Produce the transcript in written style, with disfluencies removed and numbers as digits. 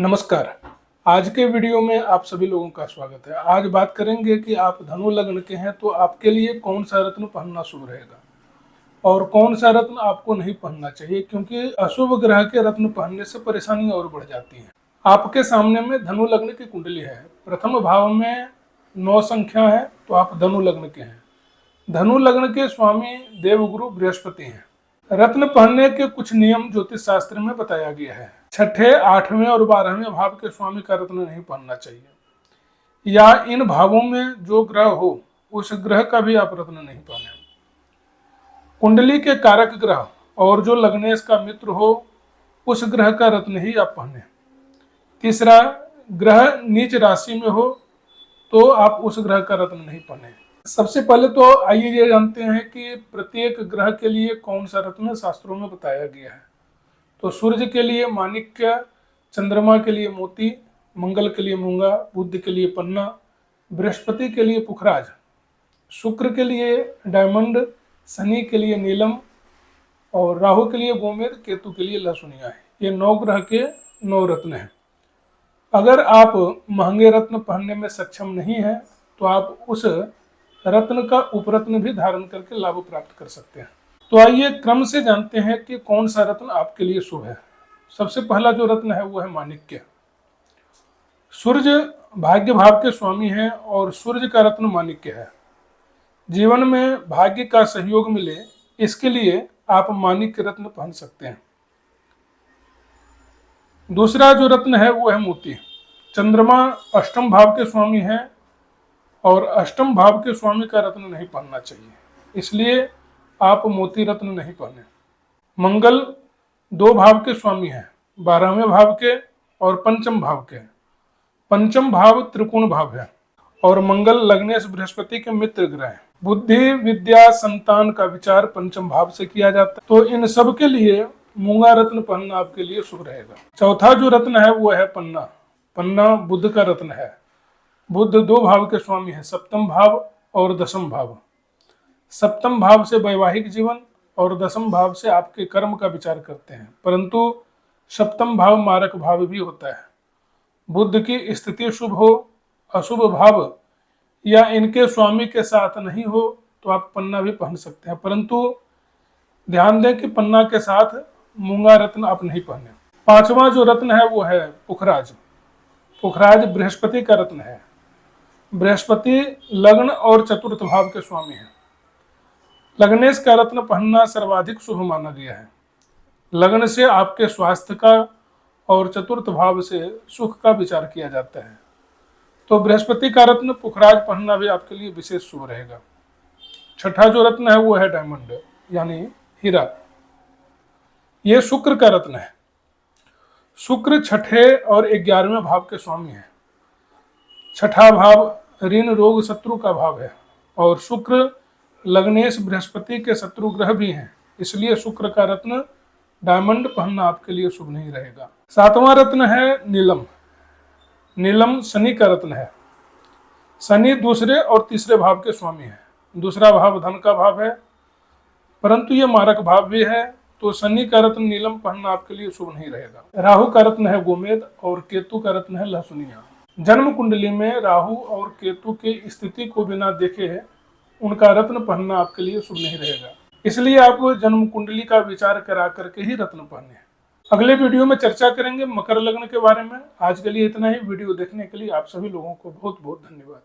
नमस्कार। आज के वीडियो में आप सभी लोगों का स्वागत है। आज बात करेंगे कि आप धनु लग्न के हैं तो आपके लिए कौन सा रत्न पहनना शुभ रहेगा और कौन सा रत्न आपको नहीं पहनना चाहिए, क्योंकि अशुभ ग्रह के रत्न पहनने से परेशानी और बढ़ जाती है। आपके सामने में धनु लग्न की कुंडली है। प्रथम भाव में 9 संख्या है तो आप धनु लग्न के हैं। धनु लग्न के स्वामी देवगुरु बृहस्पति हैं। रत्न पहनने के कुछ नियम ज्योतिष शास्त्र में बताया गया है। छठे, 8वें और 12वें भाव के स्वामी का रत्न नहीं पहनना चाहिए, या इन भावों में जो ग्रह हो उस ग्रह का भी आप रत्न नहीं पहने। कुंडली के कारक ग्रह और जो लग्नेश का मित्र हो उस ग्रह का रत्न ही आप पहने। तीसरा, ग्रह नीच राशि में हो तो आप उस ग्रह का रत्न नहीं पहने। सबसे पहले तो आइए ये जानते हैं कि प्रत्येक ग्रह के लिए कौन सा रत्न शास्त्रों में बताया गया है। तो सूर्य के लिए माणिक्य, चंद्रमा के लिए मोती, मंगल के लिए मूंगा, बुध के लिए पन्ना, बृहस्पति के लिए पुखराज, शुक्र के लिए डायमंड, शनि के लिए नीलम और राहु के लिए गोमेद, केतु के लिए लहसुनिया है। ये 9 ग्रह के 9 रत्न हैं। अगर आप महंगे रत्न पहनने में सक्षम नहीं हैं तो आप उस रत्न का उपरत्न भी धारण करके लाभ प्राप्त कर सकते हैं। तो आइए क्रम से जानते हैं कि कौन सा रत्न आपके लिए शुभ है। सबसे पहला जो रत्न है वो है माणिक्य। सूर्य भाग्य भाव के स्वामी हैं और सूर्य का रत्न माणिक्य है। जीवन में भाग्य का सहयोग मिले इसके लिए आप माणिक्य रत्न पहन सकते हैं। दूसरा जो रत्न है वो है मोती। चंद्रमा अष्टम भाव के स्वामी हैं और अष्टम भाव के स्वामी का रत्न नहीं पहनना चाहिए, इसलिए आप मोती रत्न नहीं पहने। मंगल 2 भाव के स्वामी हैं, 12वें भाव के और पंचम भाव के। पंचम भाव त्रिकोण भाव है और मंगल लग्नेश बृहस्पति के मित्र ग्रह हैं। बुद्धि, विद्या, संतान का विचार पंचम भाव से किया जाता है, तो इन सब के लिए मूंगा रत्न पहनना आपके लिए शुभ रहेगा। चौथा जो रत्न है वो है पन्ना। पन्ना बुध का रत्न है। बुध 2 भाव के स्वामी है, सप्तम भाव और दशम भाव। सप्तम भाव से वैवाहिक जीवन और दशम भाव से आपके कर्म का विचार करते हैं, परंतु सप्तम भाव मारक भाव भी होता है। बुध की स्थिति शुभ हो, अशुभ भाव या इनके स्वामी के साथ नहीं हो तो आप पन्ना भी पहन सकते हैं, परंतु ध्यान दें कि पन्ना के साथ मूंगा रत्न आप नहीं पहने। 5वां जो रत्न है वो है पुखराज। पुखराज बृहस्पति का रत्न है। बृहस्पति लग्न और चतुर्थ भाव के स्वामी हैं। लग्नेश का रत्न पहनना सर्वाधिक शुभ माना गया है। लग्न से आपके स्वास्थ्य का और चतुर्थ भाव से सुख का विचार किया जाता है, तो बृहस्पति का रत्न पुखराज पहनना भी आपके लिए विशेष शुभ रहेगा। छठा जो रत्न है वो है डायमंड यानी हीरा। ये शुक्र का रत्न है। शुक्र छठे और 11वें भाव के स्वामी है। छठा भाव ऋण रोग शत्रु का भाव है और शुक्र लग्नेश बृहस्पति के शत्रु ग्रह भी हैं, इसलिए शुक्र का रत्न डायमंड पहनना आपके लिए शुभ नहीं रहेगा। 7वां रत्न है नीलम। नीलम शनि का रत्न है। शनि दूसरे और तीसरे भाव के स्वामी है। दूसरा भाव धन का भाव है, परंतु ये मारक भाव भी है, तो शनि का रत्न नीलम पहनना आपके लिए शुभ नहीं रहेगा। राहु का रत्न है गोमेद और केतु का रत्न है लहसुनिया। जन्म कुंडली में राहु और केतु की स्थिति को बिना देखे उनका रत्न पहनना आपके लिए शुभ नहीं रहेगा, इसलिए आप जन्म कुंडली का विचार करा करके ही रत्न पहने। अगले वीडियो में चर्चा करेंगे मकर लग्न के बारे में। आज के लिए इतना ही। वीडियो देखने के लिए आप सभी लोगों को बहुत बहुत धन्यवाद।